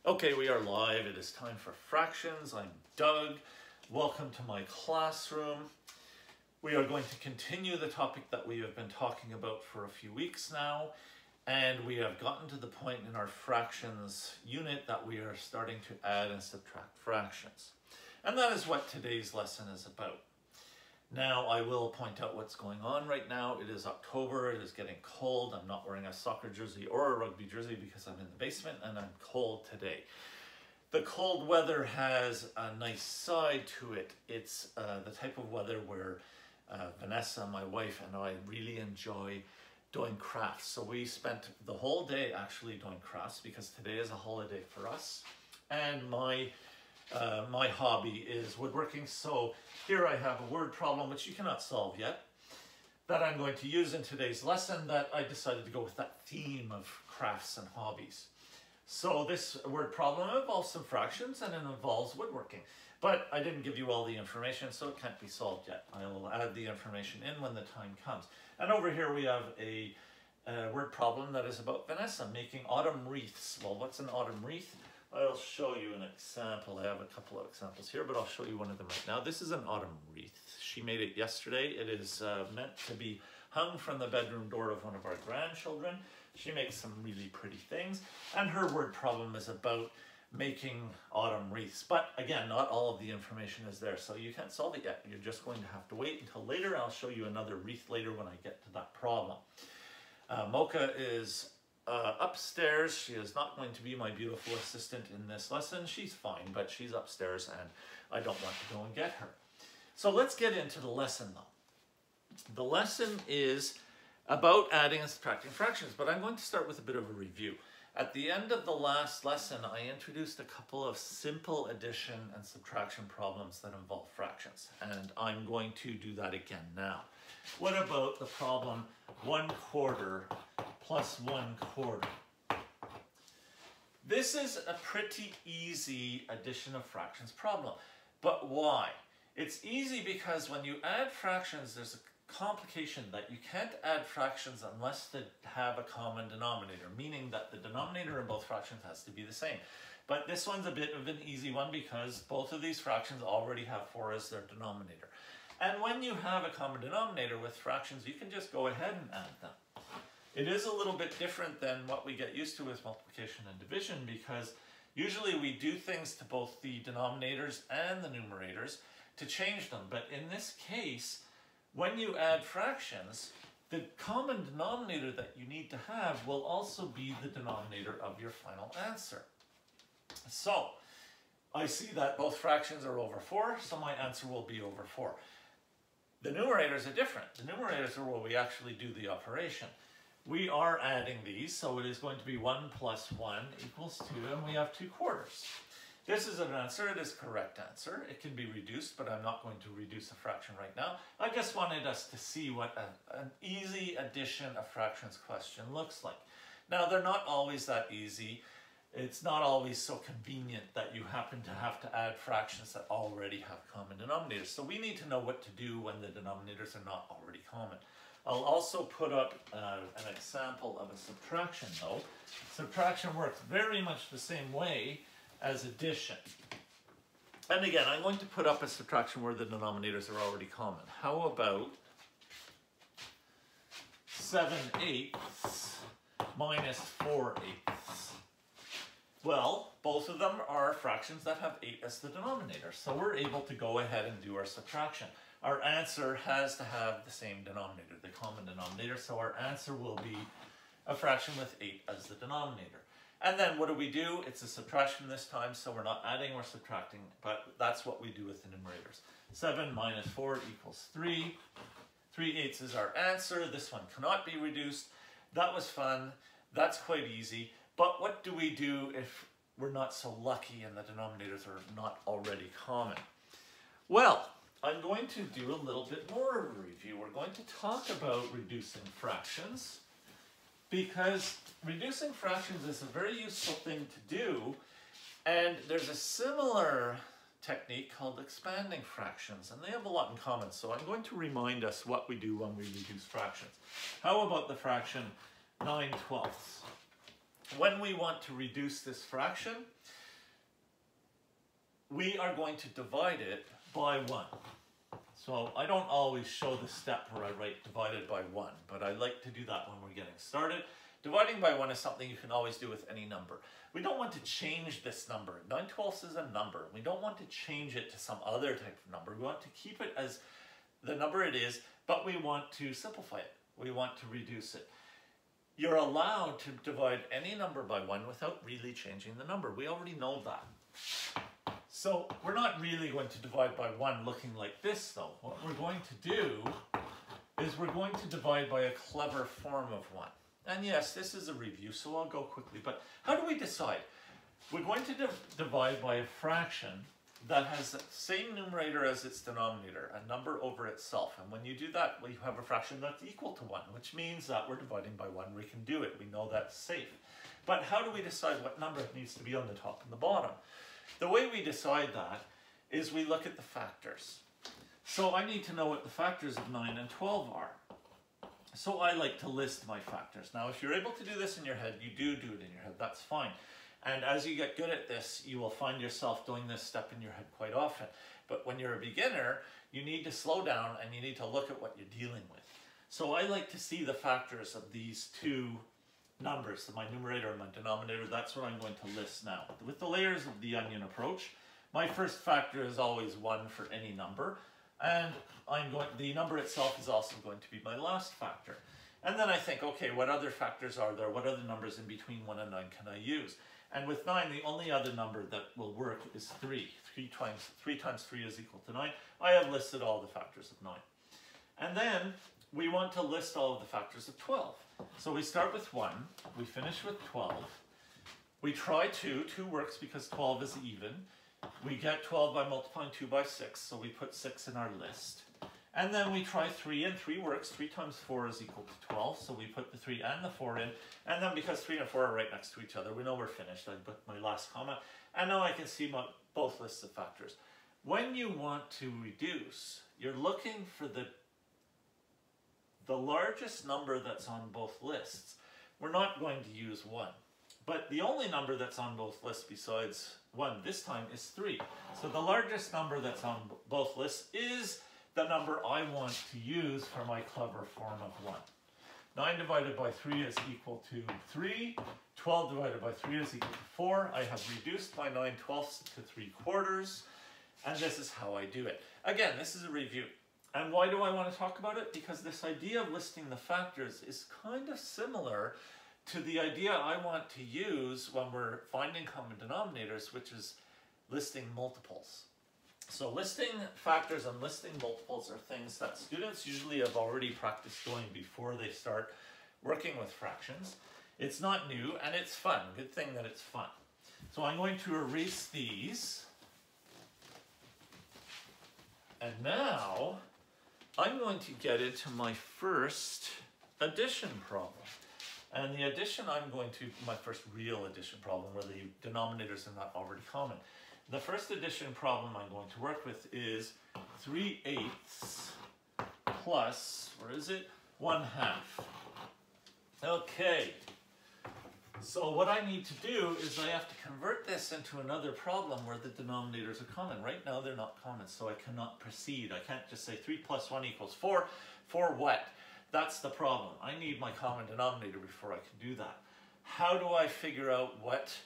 Okay, we are live. It is time for fractions. I'm Doug. Welcome to my classroom. We are going to continue the topic that we have been talking about for a few weeks now, and we have gotten to the point in our fractions unit that we are starting to add and subtract fractions. And that is what today's lesson is about. Now, I will point out what's going on right now. It is October, it is getting cold. I'm not wearing a soccer jersey or a rugby jersey because I'm in the basement and I'm cold today. The cold weather has a nice side to it. It's the type of weather where Vanessa, my wife, and I really enjoy doing crafts. So we spent the whole day actually doing crafts because today is a holiday for us. And my hobby is woodworking. So here I have a word problem which you cannot solve yet that I'm going to use in today's lesson, that I decided to go with that theme of crafts and hobbies. So this word problem involves some fractions and it involves woodworking, but I didn't give you all the information, so it can't be solved yet. I will add the information in when the time comes. And over here we have a word problem that is about Vanessa making autumn wreaths. Well, what's an autumn wreath? I'll show you an example. I have a couple of examples here, but I'll show you one of them right now. This is an autumn wreath. She made it yesterday. It is meant to be hung from the bedroom door of one of our grandchildren. She makes some really pretty things, and her word problem is about making autumn wreaths. But again, not all of the information is there, so you can't solve it yet. You're just going to have to wait until later. I'll show you another wreath later when I get to that problem. Mocha is upstairs. She is not going to be my beautiful assistant in this lesson. She's fine, but she's upstairs and I don't want to go and get her. So let's get into the lesson though. The lesson is about adding and subtracting fractions, but I'm going to start with a bit of a review. At the end of the last lesson, I introduced a couple of simple addition and subtraction problems that involve fractions, and I'm going to do that again now. What about the problem 1/4 plus 1/4? This is a pretty easy addition of fractions problem, but why? It's easy because when you add fractions, there's a complication that you can't add fractions unless they have a common denominator, meaning that the denominator in both fractions has to be the same. But this one's a bit of an easy one because both of these fractions already have 4 as their denominator. And when you have a common denominator with fractions, you can just go ahead and add them. It is a little bit different than what we get used to with multiplication and division, because usually we do things to both the denominators and the numerators to change them. But in this case, when you add fractions, the common denominator that you need to have will also be the denominator of your final answer. So I see that both fractions are over 4, so my answer will be over 4. The numerators are different. The numerators are where we actually do the operation. We are adding these, so it is going to be 1 plus 1 equals 2, and we have 2/4. This is an answer. It is a correct answer. It can be reduced, but I'm not going to reduce a fraction right now. I just wanted us to see what an easy addition of fractions question looks like. Now, they're not always that easy. It's not always so convenient that you happen to have to add fractions that already have common denominators. So we need to know what to do when the denominators are not already common. I'll also put up an example of a subtraction though. Subtraction works very much the same way as addition. And again, I'm going to put up a subtraction where the denominators are already common. How about 7/8 minus 4/8? Well, both of them are fractions that have 8 as the denominator, so we're able to go ahead and do our subtraction. Our answer has to have the same denominator, the common denominator, so our answer will be a fraction with 8 as the denominator. And then what do? It's a subtraction this time, so we're not adding, we're subtracting, but that's what we do with the numerators. 7 minus 4 equals 3. 3/8 is our answer. This one cannot be reduced. That was fun. That's quite easy. But what do we do if we're not so lucky and the denominators are not already common? Well, I'm going to do a little bit more of a review. We're going to talk about reducing fractions, because reducing fractions is a very useful thing to do, and there's a similar technique called expanding fractions, and they have a lot in common. So I'm going to remind us what we do when we reduce fractions. How about the fraction 9/12? when we want to reduce this fraction, we are going to divide it by 1. So I don't always show the step where I write divided by 1, but I like to do that when we're getting started. Dividing by 1 is something you can always do with any number. We don't want to change this number. 9/12 is a number. We don't want to change it to some other type of number. We want to keep it as the number it is, but we want to simplify it. We want to reduce it. You're allowed to divide any number by 1 without really changing the number. We already know that. So we're not really going to divide by 1 looking like this though. What we're going to do is we're going to divide by a clever form of 1. And yes, this is a review, so I'll go quickly. But how do we decide? We're going to divide by a fraction that has the same numerator as its denominator, a number over itself. And when you do that, we have a fraction that's equal to 1, which means that we're dividing by 1. We can do it. We know that's safe. But how do we decide what number needs to be on the top and the bottom? The way we decide that is we look at the factors. So I need to know what the factors of 9 and 12 are. So I like to list my factors. Now, if you're able to do this in your head, you do it in your head. That's fine. And as you get good at this, you will find yourself doing this step in your head quite often. But when you're a beginner, you need to slow down and you need to look at what you're dealing with. So I like to see the factors of these two numbers, so my numerator and my denominator. That's what I'm going to list now. With the layers of the onion approach, my first factor is always 1 for any number. And the number itself is also going to be my last factor. And then I think, okay, what other factors are there? What other numbers in between 1 and 9 can I use? And with 9, the only other number that will work is 3. 3 times 3 is equal to 9. I have listed all the factors of 9. And then we want to list all of the factors of 12. So we start with 1, we finish with 12. We try 2. 2 works because 12 is even. We get 12 by multiplying 2 by 6, so we put 6 in our list. And then we try 3, and 3 works. 3 times 4 is equal to 12, so we put the 3 and the 4 in. And then because 3 and 4 are right next to each other, we know we're finished. I put my last comma. And now I can see both lists of factors. When you want to reduce, you're looking for the largest number that's on both lists. We're not going to use 1. But the only number that's on both lists besides 1 this time is 3. So the largest number that's on both lists is the number I want to use for my clever form of 1. 9 divided by 3 is equal to 3. 12 divided by 3 is equal to 4. I have reduced my 9/12 to 3/4. And this is how I do it. Again, this is a review. And why do I want to talk about it? Because this idea of listing the factors is kind of similar to the idea I want to use when we're finding common denominators, which is listing multiples. So listing factors and listing multiples are things that students usually have already practiced doing before they start working with fractions. It's not new and it's fun. Good thing that it's fun. So I'm going to erase these. And now I'm going to get into my first addition problem. And the addition my first real addition problem where the denominators are not already common. The first addition problem I'm going to work with is 3/8 plus, where is it? 1/2. Okay. So what I need to do is I have to convert this into another problem where the denominators are common. Right now they're not common, so I cannot proceed. I can't just say 3 plus 1 equals 4. For what? That's the problem. I need my common denominator before I can do that. How do I figure out what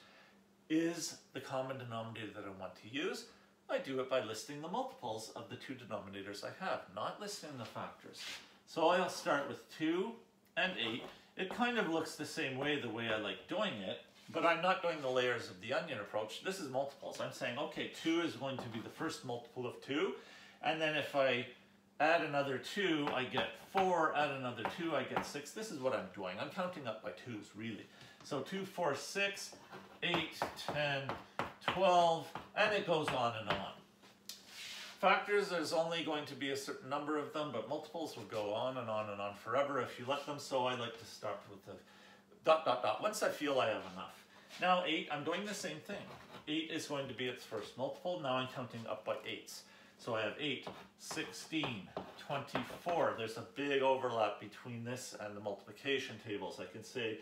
is the common denominator that I want to use? I do it by listing the multiples of the two denominators I have, not listing the factors. So I'll start with 2 and 8. It kind of looks the same way, the way I like doing it, but I'm not doing the layers of the onion approach. This is multiples. I'm saying, okay, 2 is going to be the first multiple of 2, and then if I add another 2, I get 4, add another 2, I get 6. This is what I'm doing. I'm counting up by 2s, really. So 2, 4, 6, 8, 10, 12, and it goes on and on. Factors, there's only going to be a certain number of them, but multiples will go on and on and on forever if you let them, so I like to start with the ... once I feel I have enough. Now 8, I'm doing the same thing. 8 is going to be its first multiple. Now I'm counting up by 8s. So I have 8, 16, 24. There's a big overlap between this and the multiplication tables. I can say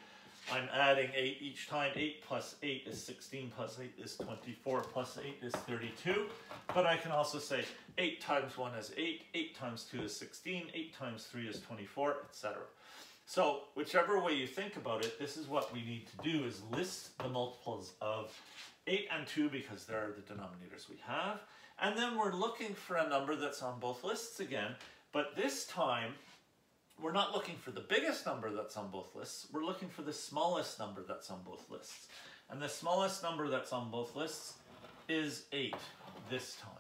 I'm adding 8 each time. 8 plus 8 is 16, plus 8 is 24, plus 8 is 32. But I can also say 8 times 1 is 8, 8 times 2 is 16, 8 times 3 is 24, etc. So whichever way you think about it, this is what we need to do, is list the multiples of 8 and 2 because they're the denominators we have. And then we're looking for a number that's on both lists again, but this time we're not looking for the biggest number that's on both lists, we're looking for the smallest number that's on both lists. And the smallest number that's on both lists is 8 this time.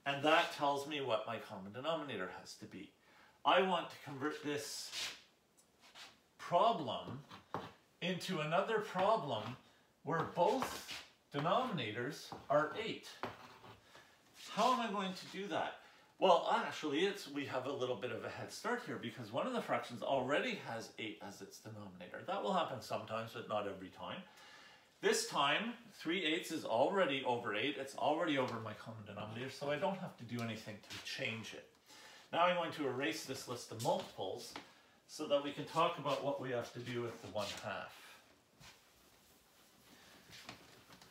And that tells me what my common denominator has to be. I want to convert this problem into another problem where both denominators are 8. How am I going to do that? Well, actually, we have a little bit of a head start here because one of the fractions already has 8 as its denominator. That will happen sometimes, but not every time. This time, 3/8 is already over 8. It's already over my common denominator, so I don't have to do anything to change it. Now I'm going to erase this list of multiples so that we can talk about what we have to do with the 1/2.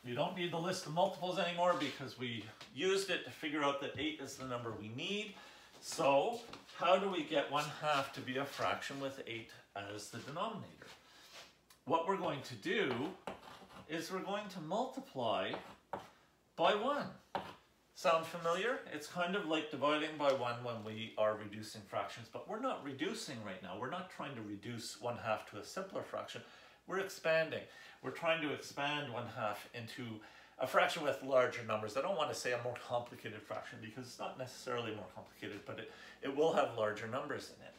You don't need the list of multiples anymore because we used it to figure out that 8 is the number we need. So how do we get 1/2 to be a fraction with 8 as the denominator? What we're going to do is we're going to multiply by 1. Sound familiar? It's kind of like dividing by 1 when we are reducing fractions, but we're not reducing right now. We're not trying to reduce 1/2 to a simpler fraction. We're expanding. We're trying to expand 1/2 into a fraction with larger numbers. I don't want to say a more complicated fraction because it's not necessarily more complicated, but it will have larger numbers in it.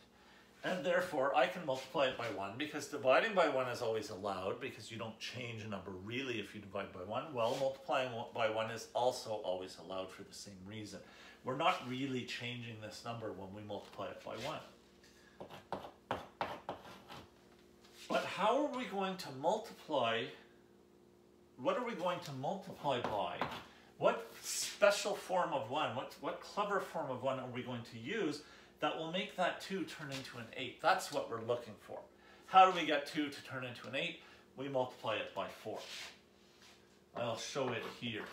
And therefore, I can multiply it by 1 because dividing by 1 is always allowed because you don't change a number really if you divide by 1. Well, multiplying by 1 is also always allowed for the same reason. We're not really changing this number when we multiply it by 1. But how are we going to multiply? What are we going to multiply by? What special form of 1, what clever form of 1 are we going to use that will make that 2 turn into an 8? That's what we're looking for. How do we get 2 to turn into an 8? We multiply it by 4. I'll show it here.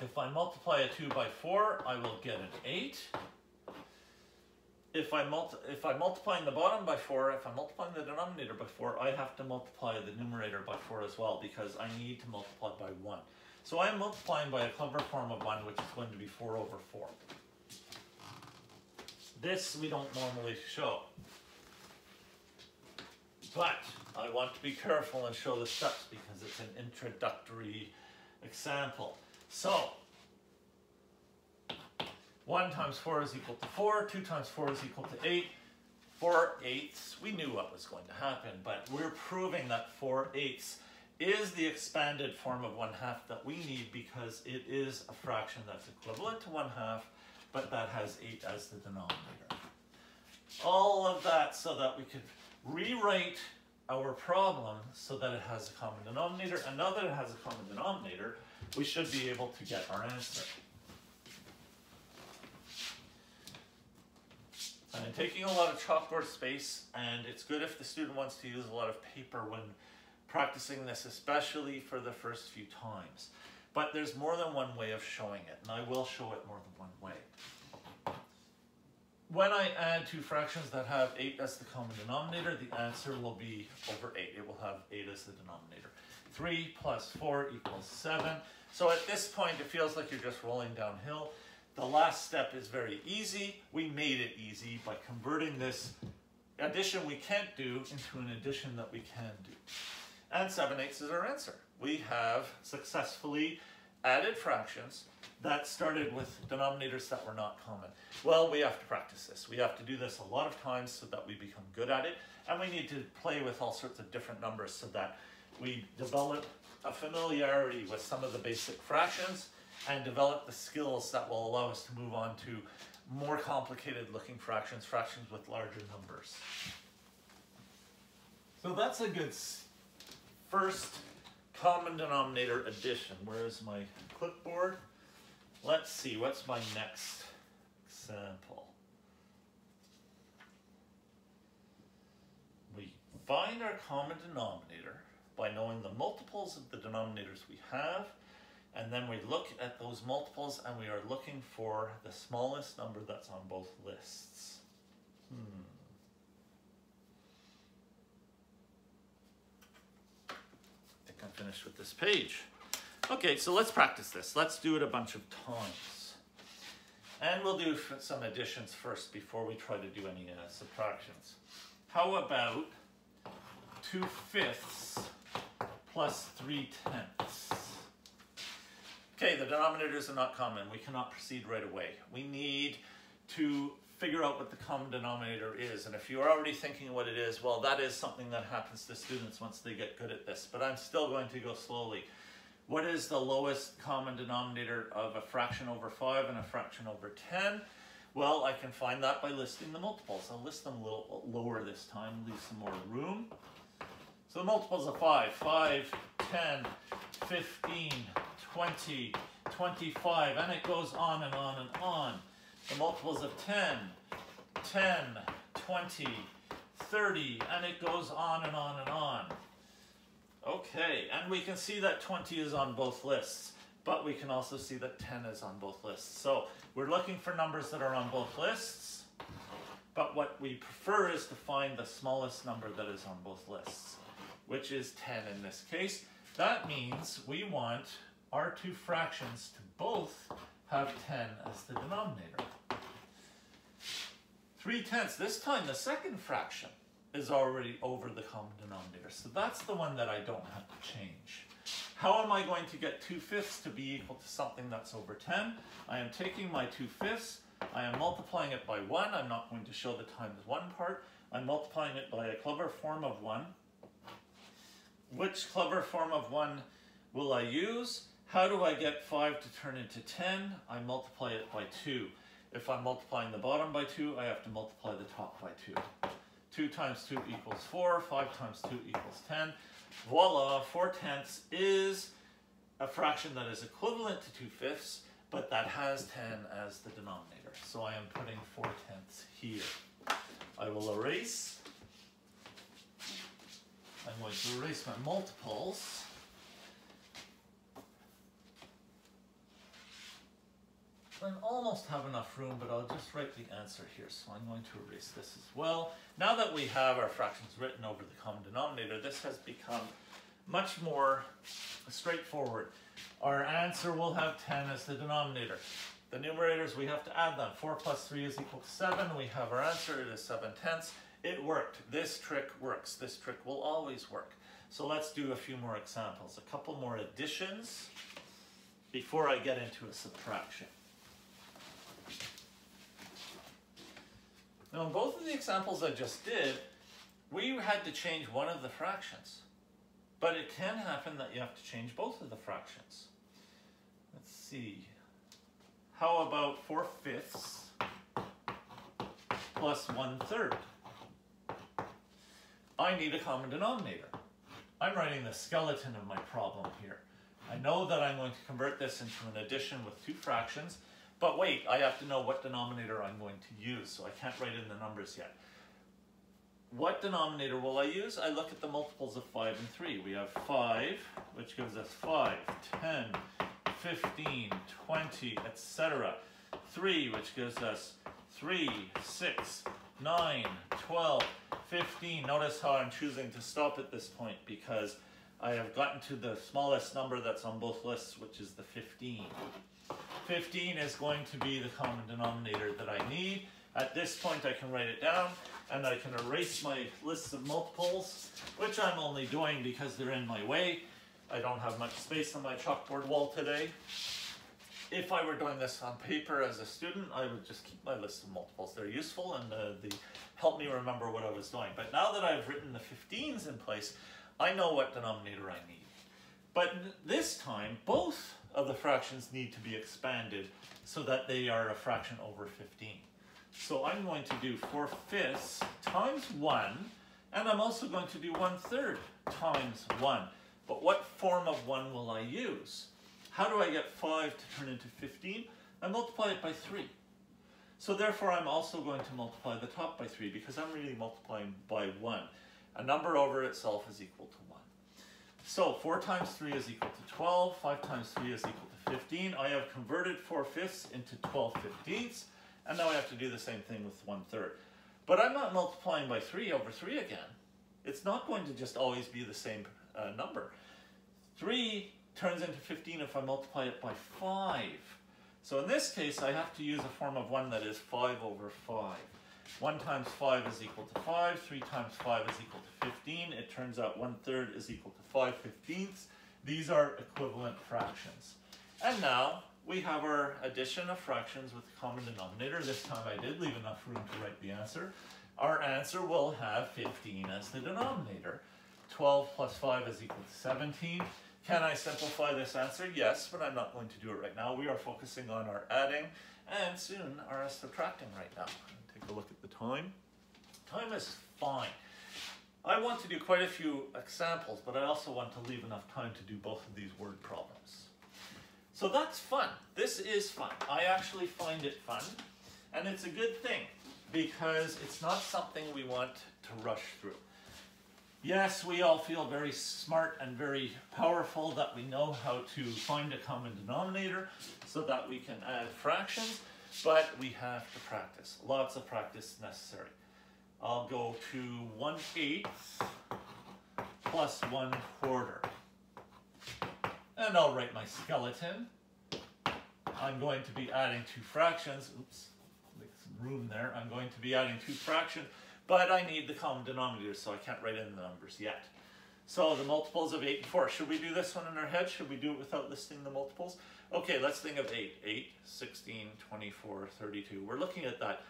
If I multiply a 2 by 4, I will get an 8. If I'm multiplying the bottom by 4, if I'm multiplying the denominator by 4, I have to multiply the numerator by 4 as well because I need to multiply by 1. So I'm multiplying by a clever form of 1, which is going to be 4 over 4. This we don't normally show. But I want to be careful and show the steps because it's an introductory example. So 1 times 4 is equal to 4, 2 times 4 is equal to 8. 4/8, we knew what was going to happen, but we're proving that 4/8 is the expanded form of 1/2 that we need because it is a fraction that's equivalent to 1/2, but that has 8 as the denominator. All of that so that we could rewrite our problem so that it has a common denominator, and now that it has a common denominator, we should be able to get our answer. I'm taking a lot of chalkboard space, and it's good if the student wants to use a lot of paper when practicing this, especially for the first few times. But there's more than one way of showing it, and I will show it more than one way. When I add two fractions that have 8 as the common denominator, the answer will be over 8. It will have 8 as the denominator. 3 plus 4 equals 7. So at this point, it feels like you're just rolling downhill. The last step is very easy. We made it easy by converting this addition we can't do into an addition that we can do. And 7/8 is our answer. We have successfully added fractions that started with denominators that were not common. Well, we have to practice this. We have to do this a lot of times so that we become good at it. And we need to play with all sorts of different numbers so that we develop a familiarity with some of the basic fractions and develop the skills that will allow us to move on to more complicated looking fractions, fractions with larger numbers. So that's a good first common denominator addition. Where is my clipboard? Let's see, what's my next example? We find our common denominator by knowing the multiples of the denominators we have, and then we look at those multiples and we are looking for the smallest number that's on both lists. I think I'm finished with this page. Okay, so let's practice this. Let's do it a bunch of times. And we'll do some additions first before we try to do any subtractions. How about 2/5 plus 3/10? Okay, the denominators are not common. We cannot proceed right away. We need to figure out what the common denominator is. And if you're already thinking what it is, well, that is something that happens to students once they get good at this. But I'm still going to go slowly. What is the lowest common denominator of a fraction over 5 and a fraction over 10? Well, I can find that by listing the multiples. I'll list them a little lower this time, leave some more room. So the multiples of 5, 5, 10, 15, 20, 25, and it goes on and on and on. The multiples of 10, 10, 20, 30, and it goes on and on and on. Okay, and we can see that 20 is on both lists, but we can also see that 10 is on both lists. So we're looking for numbers that are on both lists, but what we prefer is to find the smallest number that is on both lists, which is 10 in this case. That means we want our two fractions to both have 10 as the denominator. 3/10, this time the second fraction is already over the common denominator. So that's the one that I don't have to change. How am I going to get 2/5 to be equal to something that's over 10? I am taking my 2/5, I am multiplying it by 1. I'm not going to show the times 1 part. I'm multiplying it by a clever form of 1. Which clever form of 1 will I use? How do I get 5 to turn into 10? I multiply it by 2. If I'm multiplying the bottom by 2, I have to multiply the top by 2. 2 times 2 equals 4, 5 times 2 equals 10. Voila, 4/10 is a fraction that is equivalent to 2/5, but that has 10 as the denominator. So I am putting 4/10 here. I will erase. I'm going to erase my multiples. I almost have enough room, but I'll just write the answer here. So I'm going to erase this as well. Now that we have our fractions written over the common denominator, this has become much more straightforward. Our answer will have 10 as the denominator. The numerators, we have to add them. 4 plus 3 is equal to 7. We have our answer. It is 7/10. It worked. This trick works. This trick will always work. So let's do a few more examples. A couple more additions before I get into a subtraction. Now, in both of the examples I just did, we had to change one of the fractions. But it can happen that you have to change both of the fractions. Let's see. How about 4/5 plus 1/3? I need a common denominator. I'm writing the skeleton of my problem here. I know that I'm going to convert this into an addition with two fractions. But wait, I have to know what denominator I'm going to use, so I can't write in the numbers yet. What denominator will I use? I look at the multiples of 5 and 3. We have 5, which gives us 5, 10, 15, 20, etc. 3, which gives us 3, 6, 9, 12, 15. Notice how I'm choosing to stop at this point because I have gotten to the smallest number that's on both lists, which is the 15. 15 is going to be the common denominator that I need. At this point I can write it down and I can erase my lists of multiples, which I'm only doing because they're in my way. I don't have much space on my chalkboard wall today. If I were doing this on paper as a student, I would just keep my list of multiples. They're useful and they help me remember what I was doing. But now that I've written the 15s in place, I know what denominator I need. But this time, both of the fractions need to be expanded so that they are a fraction over 15. So I'm going to do 4/5 times 1, and I'm also going to do 1/3 times 1. But what form of 1 will I use? How do I get 5 to turn into 15? I multiply it by 3. So therefore I'm also going to multiply the top by 3 because I'm really multiplying by 1. A number over itself is equal to 1. So 4 times 3 is equal to 12. 5 times 3 is equal to 15. I have converted 4/5 into 12/15. And now I have to do the same thing with 1/3. But I'm not multiplying by 3 over 3 again. It's not going to just always be the same number. 3 turns into 15 if I multiply it by 5. So in this case, I have to use a form of 1 that is 5 over 5. 1 times 5 is equal to 5. 3 times 5 is equal to 15. It turns out 1/3 is equal to 5/15. These are equivalent fractions. And now we have our addition of fractions with the common denominator. This time I did leave enough room to write the answer. Our answer will have 15 as the denominator. 12 plus 5 is equal to 17. Can I simplify this answer? Yes, but I'm not going to do it right now. We are focusing on our adding and soon our subtracting right now. Take a look at the time. Time is fine. I want to do quite a few examples, but I also want to leave enough time to do both of these word problems. So that's fun. This is fun. I actually find it fun, and it's a good thing because it's not something we want to rush through. Yes, we all feel very smart and very powerful that we know how to find a common denominator so that we can add fractions, but we have to practice. Lots of practice necessary. I'll go to 1/8 plus 1/4. And I'll write my skeleton. I'm going to be adding 2 fractions. Oops, make some room there. I'm going to be adding 2 fractions, but I need the common denominator, so I can't write in the numbers yet. So the multiples of 8 and 4. Should we do this one in our head? Should we do it without listing the multiples? Okay, let's think of 8. 8, 16, 24, 32. We're looking at that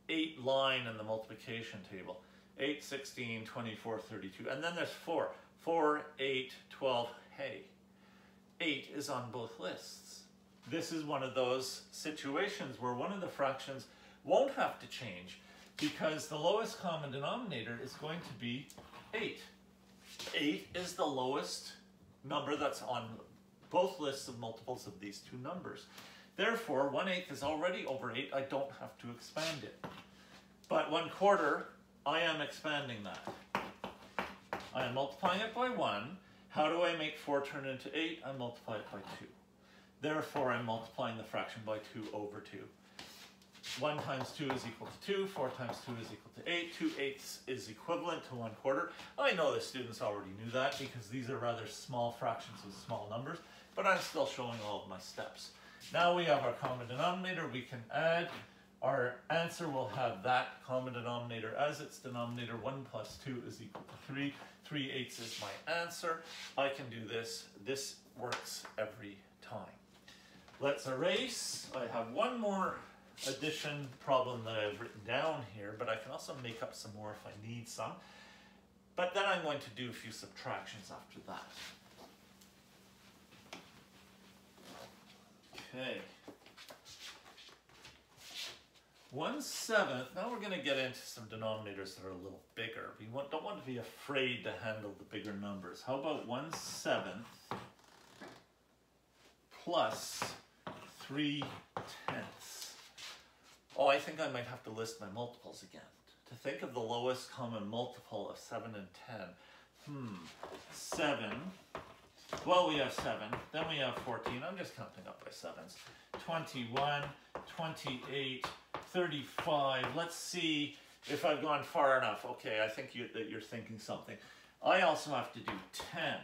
8 line in the multiplication table. 8, 16, 24, 32. And then there's 4. 4, 8, 12. Hey, 8 is on both lists. This is one of those situations where one of the fractions won't have to change because the lowest common denominator is going to be 8. 8 is the lowest number that's on both lists of multiples of these two numbers. Therefore, 1/8 is already over 8. I don't have to expand it. But 1/4, I am expanding that. I am multiplying it by 1. How do I make 4 turn into 8? I multiply it by 2. Therefore, I'm multiplying the fraction by 2 over 2. 1 times 2 is equal to 2. 4 times 2 is equal to 8. 2/8 is equivalent to 1/4. I know the students already knew that because these are rather small fractions with small numbers, but I'm still showing all of my steps. Now we have our common denominator. We can add. Our answer will have that common denominator as its denominator. 1 plus 2 is equal to 3. 3/8 is my answer. I can do this. This works every time. Let's erase. I have one more addition problem that I've written down here, but I can also make up some more if I need some. But then I'm going to do a few subtractions after that. Okay. 1/7. Now we're going to get into some denominators that are a little bigger. We don't want to be afraid to handle the bigger numbers. How about 1/7 plus 3/10? Oh, I think I might have to list my multiples again. To think of the lowest common multiple of 7 and 10. 7. Well, we have 7. Then we have 14. I'm just counting up by 7s. 21, 28, 35. Let's see if I've gone far enough. Okay, I think that you're thinking something. I also have to do 10.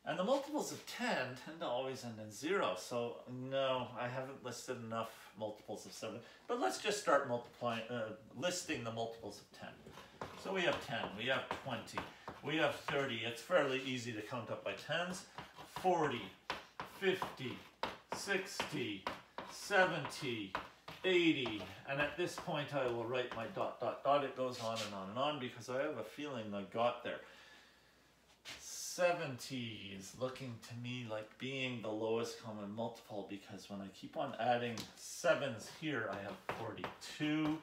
And the multiples of 10 tend to always end in 0. So no, I haven't listed enough multiples of 7. But let's just start listing the multiples of 10. So we have 10, we have 20, we have 30. It's fairly easy to count up by 10s. 40, 50, 60, 70, 80. And at this point I will write my ... It goes on and on and on because I have a feeling I got there. 70 is looking to me like being the lowest common multiple because when I keep on adding 7s here, I have 42,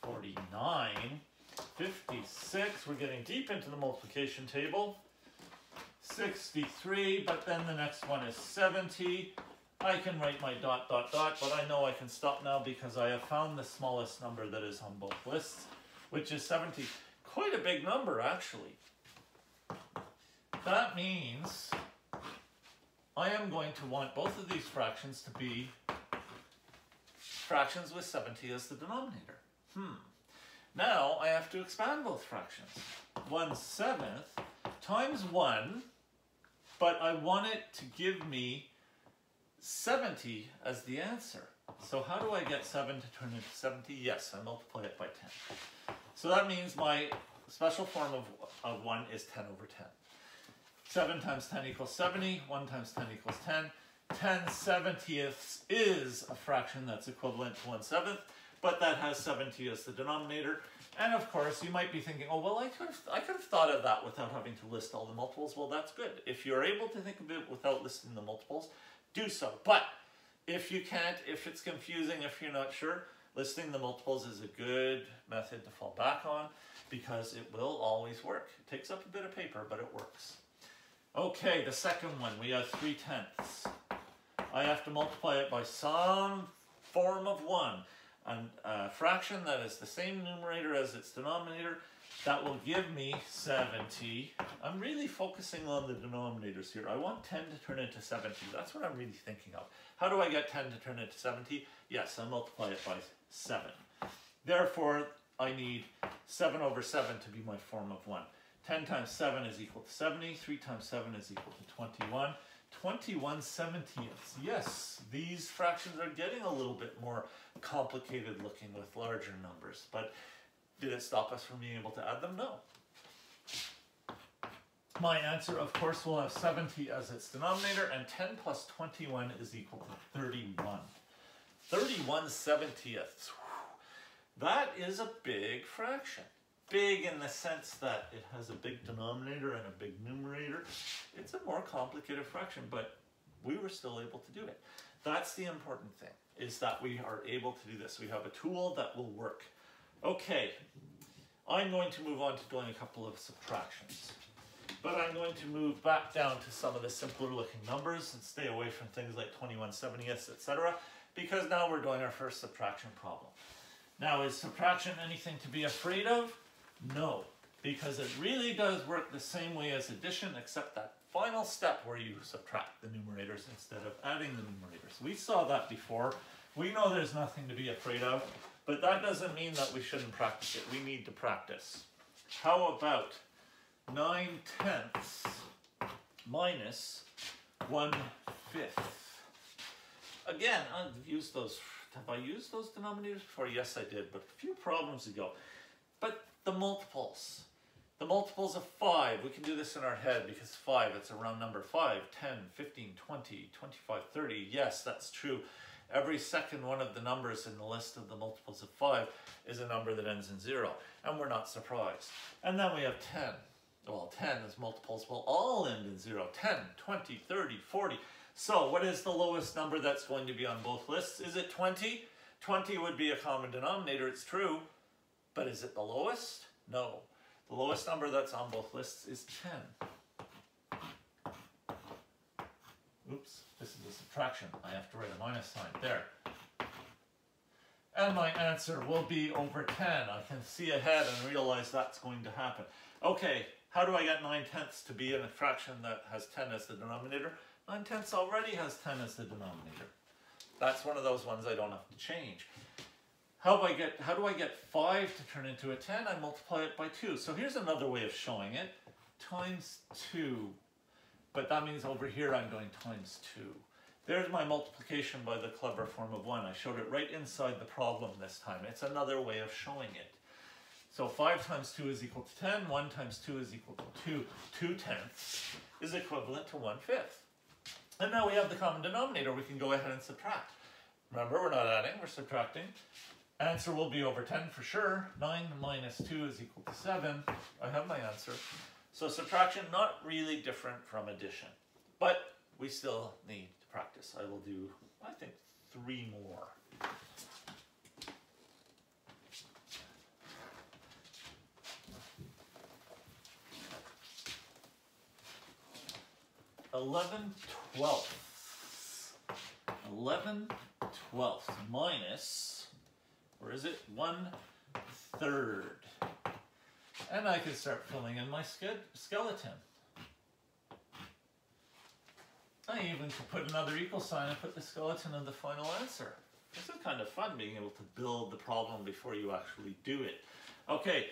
49, 56. We're getting deep into the multiplication table. 63, but then the next one is 70. I can write my ... but I know I can stop now because I have found the smallest number that is on both lists, which is 70. quite a big number, actually. That means I am going to want both of these fractions to be fractions with 70 as the denominator. Now I have to expand both fractions. 1/7 times 1, but I want it to give me 70 as the answer. So how do I get 7 to turn into 70? Yes, I multiply it by 10. So that means my special form of 1 is 10 over 10. 7 times 10 equals 70. 1 times 10 equals 10. 10/70ths is a fraction that's equivalent to 1/7, but that has 70 as the denominator. And of course, you might be thinking, oh, well, I could have thought of that without having to list all the multiples. Well, that's good. If you're able to think of it without listing the multiples, do so. But if you can't, if it's confusing, if you're not sure, listing the multiples is a good method to fall back on because it will always work. It takes up a bit of paper, but it works. Okay, the second one, we have 3/10. I have to multiply it by some form of 1. And a fraction that is the same numerator as its denominator, that will give me 70. I'm really focusing on the denominators here. I want 10 to turn into 70. That's what I'm really thinking of. How do I get 10 to turn into 70? Yes, I multiply it by 7. Therefore, I need 7 over 7 to be my form of 1. 10 times 7 is equal to 70. 3 times 7 is equal to 21. 21/70ths. Yes, these fractions are getting a little bit more complicated looking with larger numbers, but did it stop us from being able to add them? No. My answer, of course, will have 70 as its denominator, and 10 plus 21 is equal to 31. 31/70ths. That is a big fraction. Big in the sense that it has a big denominator and a big numerator. It's a more complicated fraction, but we were still able to do it. That's the important thing, is that we are able to do this. We have a tool that will work. Okay, I'm going to move on to doing a couple of subtractions. But I'm going to move back down to some of the simpler looking numbers and stay away from things like 21/70ths, etc. because now we're doing our first subtraction problem. Now, is subtraction anything to be afraid of? No, because it really does work the same way as addition, except that final step where you subtract the numerators instead of adding the numerators. We saw that before. We know there's nothing to be afraid of, but that doesn't mean that we shouldn't practice it. We need to practice. How about 9/10 minus 1/5? Again, I've used those. Have I used those denominators before? Yes, I did, but a few problems ago. But the multiples of 5, we can do this in our head because 5, it's a round number. 5, 10, 15, 20, 25, 30. Yes, that's true. Every second one of the numbers in the list of the multiples of 5 is a number that ends in 0, and we're not surprised. And then we have 10. Well, 10 as multiples will all end in 0. 10, 20, 30, 40. So what is the lowest number that's going to be on both lists? Is it 20? 20 would be a common denominator, it's true. But is it the lowest? No. The lowest number that's on both lists is 10. Oops, this is a subtraction. I have to write a minus sign there. And my answer will be over 10. I can see ahead and realize that's going to happen. Okay, how do I get 9/10 to be in a fraction that has 10 as the denominator? 9/10 already has 10 as the denominator. That's one of those ones I don't have to change. How do I get 5 to turn into a 10? I multiply it by 2. So here's another way of showing it. Times 2. But that means over here I'm going times 2. There's my multiplication by the clever form of 1. I showed it right inside the problem this time. It's another way of showing it. So 5 times 2 is equal to 10. 1 times 2 is equal to 2. 2/10 is equivalent to 1/5. And now we have the common denominator. We can go ahead and subtract. Remember, we're not adding, we're subtracting. Answer will be over 10 for sure. 9 minus 2 is equal to 7. I have my answer. So subtraction, not really different from addition. But we still need to practice. I will do, I think, 3 more. Eleven twelfths minus, or is it 1/3? And I can start filling in my skeleton. I even could put another equal sign and put the skeleton in the final answer. This is kind of fun, being able to build the problem before you actually do it. Okay,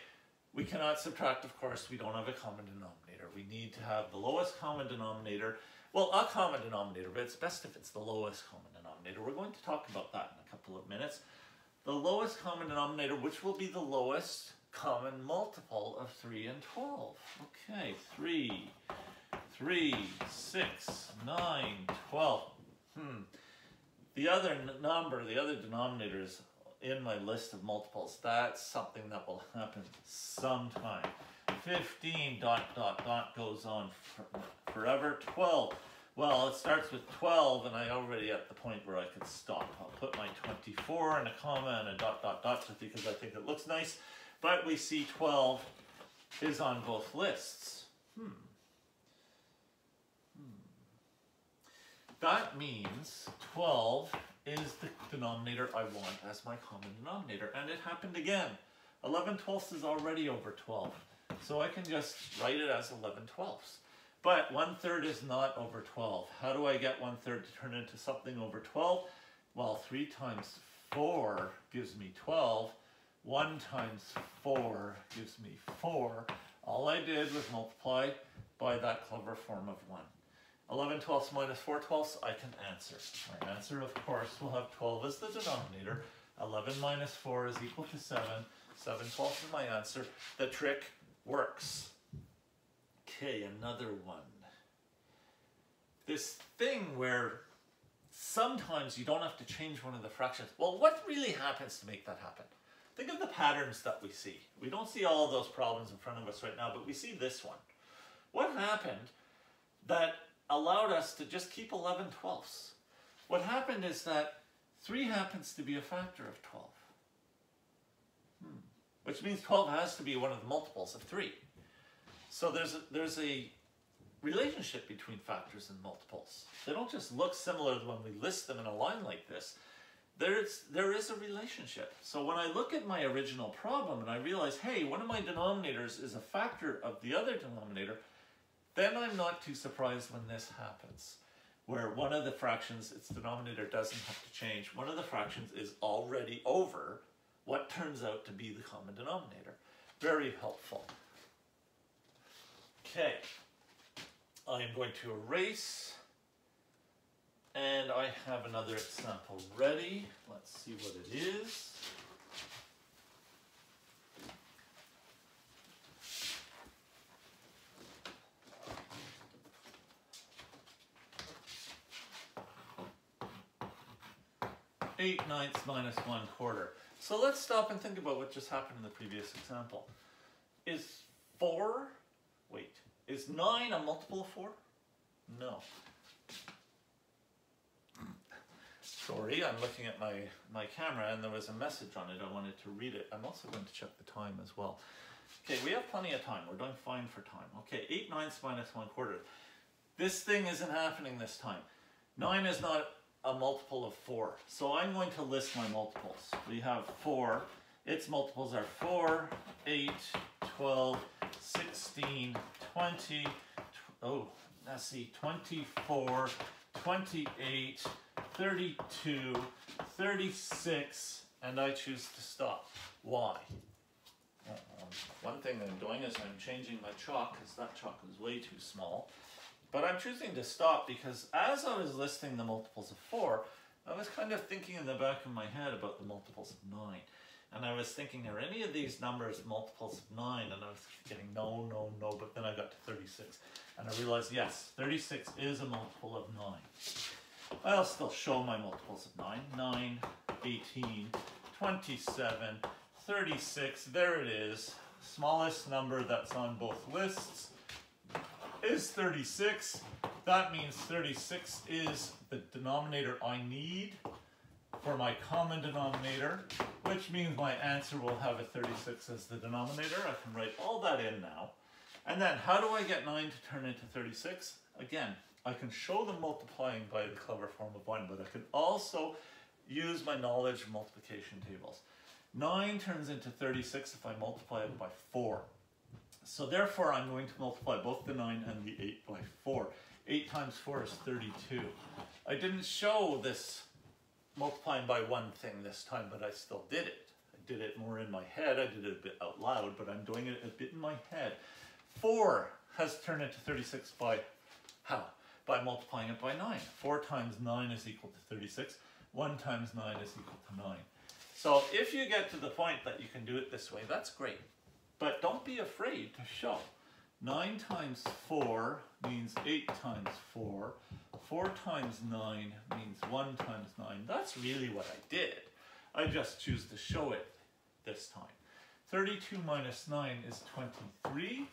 we cannot subtract, of course. We don't have a common denominator. We need to have the lowest common denominator. Well, a common denominator, but it's best if it's the lowest common denominator. We're going to talk about that in a couple of minutes. The lowest common denominator, which will be the lowest common multiple of 3 and 12. Okay, 3, 6, 9, 12. The other number, the other denominator is in my list of multiples. That's something that will happen sometime. 15 ... goes on forever. 12. Well, it starts with 12, and I'm already at the point where I could stop. I'll put my 24 and a comma and a ... just because I think it looks nice. But we see 12 is on both lists. That means 12 is the denominator I want as my common denominator. And it happened again. 11/12 is already over 12. So I can just write it as 11/12. But 1/3 is not over 12. How do I get 1/3 to turn into something over 12? Well, 3 times 4 gives me 12. 1 times 4 gives me 4. All I did was multiply by that clever form of 1. 11/12 minus 4/12, I can answer. My answer, of course, will have 12 as the denominator. 11 minus 4 is equal to 7. 7/12 is my answer. The trick works. Okay, another one. This thing where sometimes you don't have to change one of the fractions. Well, what really happens to make that happen? Think of the patterns that we see. We don't see all of those problems in front of us right now, but we see this one. What happened that allowed us to just keep 11/12? What happened is that 3 happens to be a factor of 12. Which means 12 has to be one of the multiples of 3. So there's a relationship between factors and multiples. They don't just look similar when we list them in a line like this. There is a relationship. So when I look at my original problem and I realize, hey, one of my denominators is a factor of the other denominator, then I'm not too surprised when this happens, where one of the fractions, its denominator doesn't have to change. One of the fractions is already over what turns out to be the common denominator. Very helpful. Okay, I'm going to erase, and I have another example ready. Let's see what it is. Eight ninths minus 1/4. So let's stop and think about what just happened in the previous example. Is 9 a multiple of 4? No. Sorry, I'm looking at my camera and there was a message on it. I wanted to read it. I'm also going to check the time as well. Okay, we have plenty of time. We're doing fine for time. Okay, 8 ninths minus 1/4. This thing isn't happening this time. 9 is not a multiple of 4. So I'm going to list my multiples. We have 4. Its multiples are 4, 8, 12, 16, 20, 24, 28, 32, 36, and I choose to stop. Why? One thing I'm doing is I'm changing my chalk because that chalk was way too small. But I'm choosing to stop because as I was listing the multiples of 4, I was kind of thinking in the back of my head about the multiples of 9. And I was thinking, are any of these numbers multiples of 9? And I was getting no, no, no, but then I got to 36. And I realized, yes, 36 is a multiple of 9. I'll still show my multiples of 9. 9, 18, 27, 36, there it is. Smallest number that's on both lists is 36. That means 36 is the denominator I need for my common denominator, which means my answer will have a 36 as the denominator. I can write all that in now. And then how do I get 9 to turn into 36? Again, I can show them multiplying by the clever form of 1, but I can also use my knowledge of multiplication tables. 9 turns into 36 if I multiply it by 4. So therefore, I'm going to multiply both the 9 and the 8 by 4. 8 times 4 is 32. I didn't show this multiplying by one thing this time, but I still did it. I did it more in my head. I did it a bit out loud, but I'm doing it a bit in my head. 4 has turned into 36 by how? By multiplying it by 9. 4 times 9 is equal to 36. 1 times 9 is equal to 9. So if you get to the point that you can do it this way, that's great. But don't be afraid to show. 9 times 4 means 8 times 4. 4 times 9 means 1 times 9. That's really what I did. I just choose to show it this time. 32 minus 9 is 23.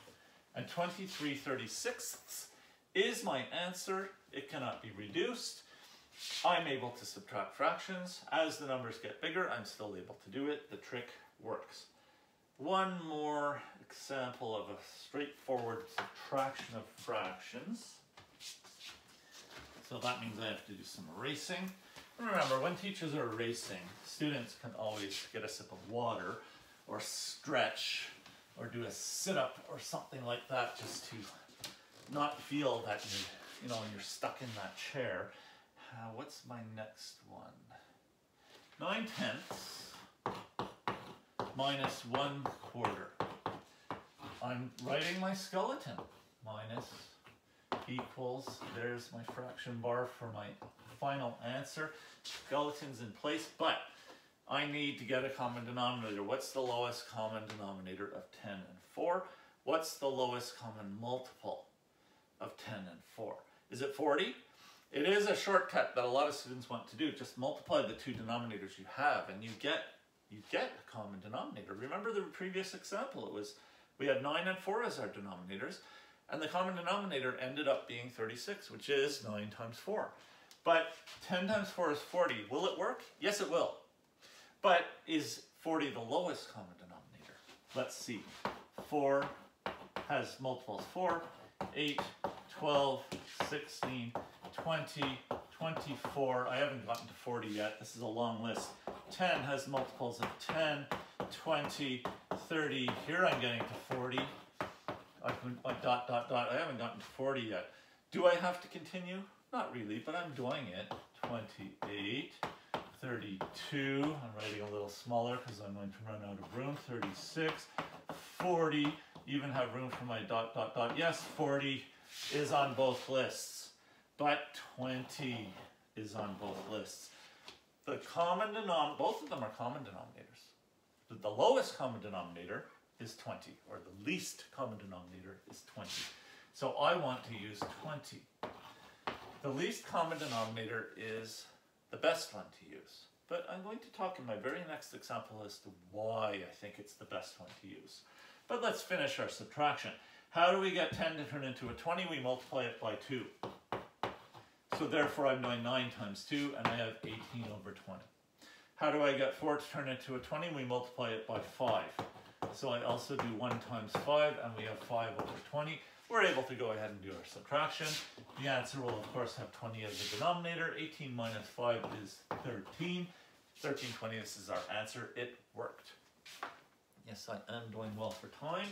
And 23 36ths is my answer. It cannot be reduced. I'm able to subtract fractions. As the numbers get bigger, I'm still able to do it. The trick works. One more example of a straightforward subtraction of fractions. So that means I have to do some erasing. Remember, when teachers are erasing, students can always get a sip of water or stretch or do a sit-up or something like that, just to not feel that you're stuck in that chair. What's my next one? 9/10 minus 1/4. I'm writing my skeleton. Minus equals, there's my fraction bar for my final answer. Skeleton's in place, but I need to get a common denominator. What's the lowest common denominator of 10 and 4? What's the lowest common multiple of 10 and 4? Is it 40? It is a shortcut that a lot of students want to do. Just multiply the two denominators you have and you get a common denominator. Remember the previous example, we had 9 and 4 as our denominators, and the common denominator ended up being 36, which is 9 times 4. But 10 times 4 is 40. Will it work? Yes, it will. But is 40 the lowest common denominator? Let's see. 4 has multiples 4, 8, 12, 16, 20, 24. I haven't gotten to 40 yet. This is a long list. 10 has multiples of 10, 20, 30. Here I'm getting to 40. I haven't gotten to 40 yet. Do I have to continue? Not really, but I'm doing it. 28, 32. I'm writing a little smaller because I'm going to run out of room. 36, 40. Even have room for my ... Yes, 40 is on both lists, but 20 is on both lists. The common denominator, both of them are common denominators. But the lowest common denominator is 20, or the least common denominator is 20. So I want to use 20. The least common denominator is the best one to use. But I'm going to talk in my very next example as to why I think it's the best one to use. But let's finish our subtraction. How do we get 10 to turn into a 20? We multiply it by 2. So therefore I'm doing 9 times 2, and I have 18 over 20. How do I get 4 to turn into a 20? We multiply it by 5. So I also do 1 times 5, and we have 5 over 20. We're able to go ahead and do our subtraction. The answer will, of course, have 20 as the denominator. 18 minus 5 is 13. 13/20ths is our answer. It worked. Yes, I am doing well for time,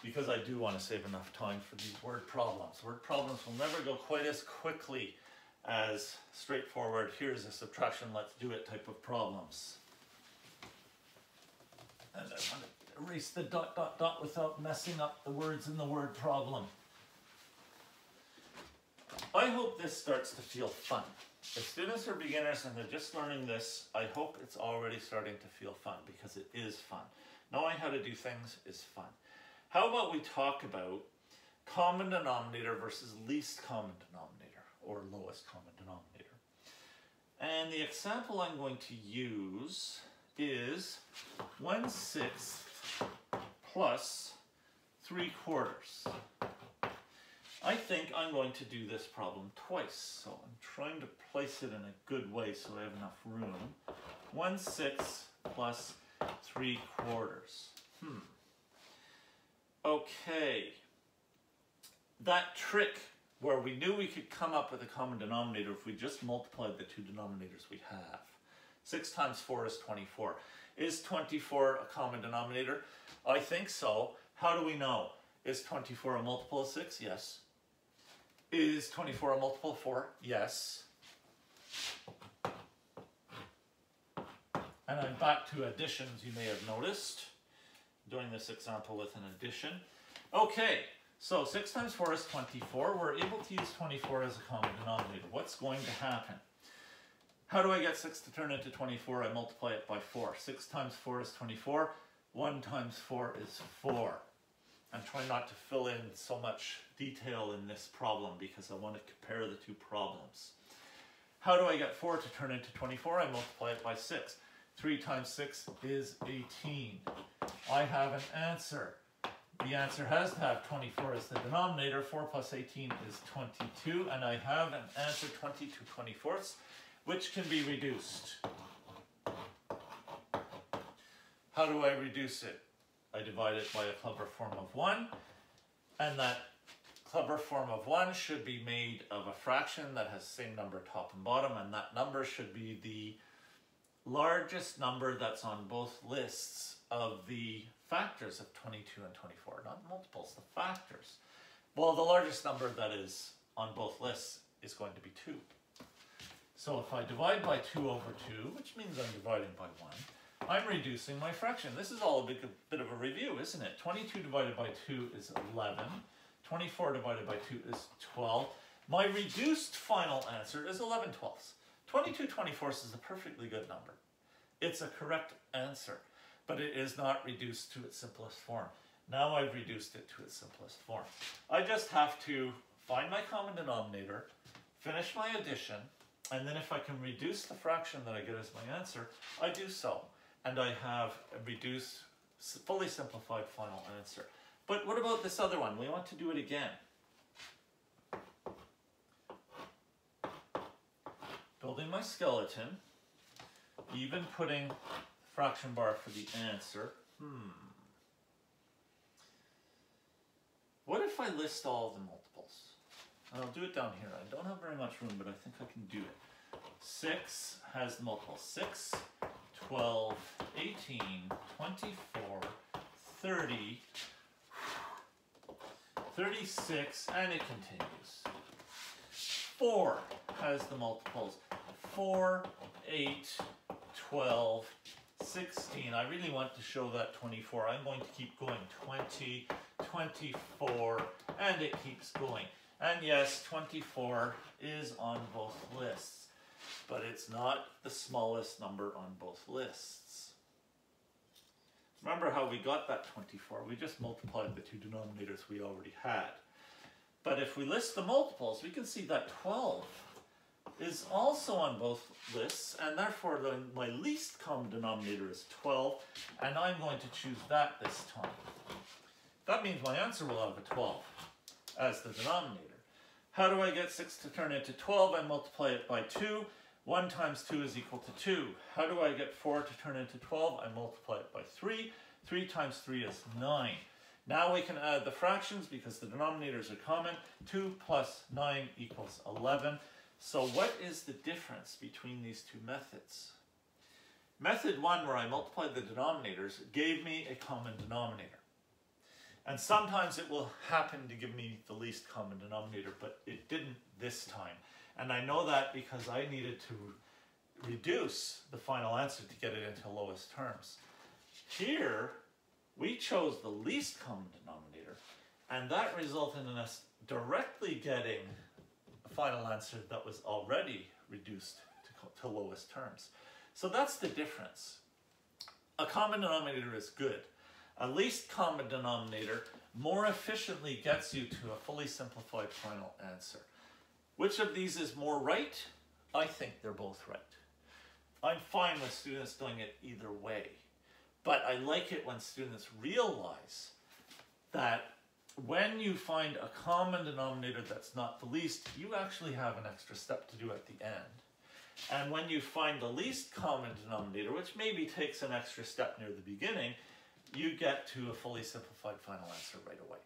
because I do want to save enough time for these word problems. Word problems will never go quite as quickly as straightforward, here's a subtraction, let's do it type of problems. And I want to erase the ... without messing up the words in the word problem. I hope this starts to feel fun. If students are beginners and they're just learning this, I hope it's already starting to feel fun, because it is fun. Knowing how to do things is fun. How about we talk about common denominator versus least common denominator, or lowest common denominator. And the example I'm going to use is 1/6 plus 3/4. I think I'm going to do this problem twice, so I'm trying to place it in a good way so I have enough room. 1/6 plus 3/4. Okay, that trick where we knew we could come up with a common denominator if we just multiplied the two denominators we have. 6 times 4 is 24. Is 24 a common denominator? I think so. How do we know? Is 24 a multiple of 6? Yes. Is 24 a multiple of 4? Yes. And I'm back to additions, you may have noticed, doing this example with an addition. Okay, so 6 times 4 is 24. We're able to use 24 as a common denominator. What's going to happen? How do I get 6 to turn into 24? I multiply it by 4. 6 times 4 is 24. 1 times 4 is 4. I'm trying not to fill in so much detail in this problem because I want to compare the two problems. How do I get 4 to turn into 24? I multiply it by 6. 3 times 6 is 18. I have an answer. The answer has to have 24 as the denominator. 4 plus 18 is 22. And I have an answer 22 24ths, which can be reduced. How do I reduce it? I divide it by a clever form of 1. And that clever form of 1 should be made of a fraction that has the same number top and bottom. And that number should be the largest number that's on both lists of the factors of 22 and 24, not multiples, the factors. Well, the largest number that is on both lists is going to be 2. So if I divide by 2 over 2, which means I'm dividing by 1, I'm reducing my fraction. This is all a bit of a review, isn't it? 22 divided by 2 is 11. 24 divided by 2 is 12. My reduced final answer is 11 twelfths. 22 24ths is a perfectly good number. It's a correct answer, but it is not reduced to its simplest form. Now I've reduced it to its simplest form. I just have to find my common denominator, finish my addition, and then if I can reduce the fraction that I get as my answer, I do so. And I have a reduced, fully simplified final answer. But what about this other one? We want to do it again. Building my skeleton, even putting fraction bar for the answer. What if I list all of the multiples? And I'll do it down here. I don't have very much room, but I think I can do it. 6 has the multiples. 6, 12, 18, 24, 30, 36, and it continues. 4 has the multiples. 4, 8, 12, 16. I really want to show that 24. I'm going to keep going. 20, 24, and it keeps going. And yes, 24 is on both lists, but it's not the smallest number on both lists. Remember how we got that 24? We just multiplied the two denominators we already had. But if we list the multiples, we can see that 12 is also on both lists, and therefore my least common denominator is 12, and I'm going to choose that this time. That means my answer will have a 12 as the denominator. How do I get 6 to turn into 12? I multiply it by 2. 1 times 2 is equal to 2. How do I get 4 to turn into 12? I multiply it by 3. 3 times 3 is 9. Now we can add the fractions because the denominators are common. 2 plus 9 equals 11. So what is the difference between these two methods? Method 1, where I multiplied the denominators, gave me a common denominator. And sometimes it will happen to give me the least common denominator, but it didn't this time. And I know that because I needed to reduce the final answer to get it into lowest terms. Here, we chose the least common denominator, and that resulted in us directly getting a final answer that was already reduced to lowest terms. So that's the difference. A common denominator is good. A least common denominator more efficiently gets you to a fully simplified final answer. Which of these is more right? I think they're both right. I'm fine with students doing it either way. But I like it when students realize that when you find a common denominator that's not the least, you actually have an extra step to do at the end. And when you find the least common denominator, which maybe takes an extra step near the beginning, you get to a fully simplified final answer right away.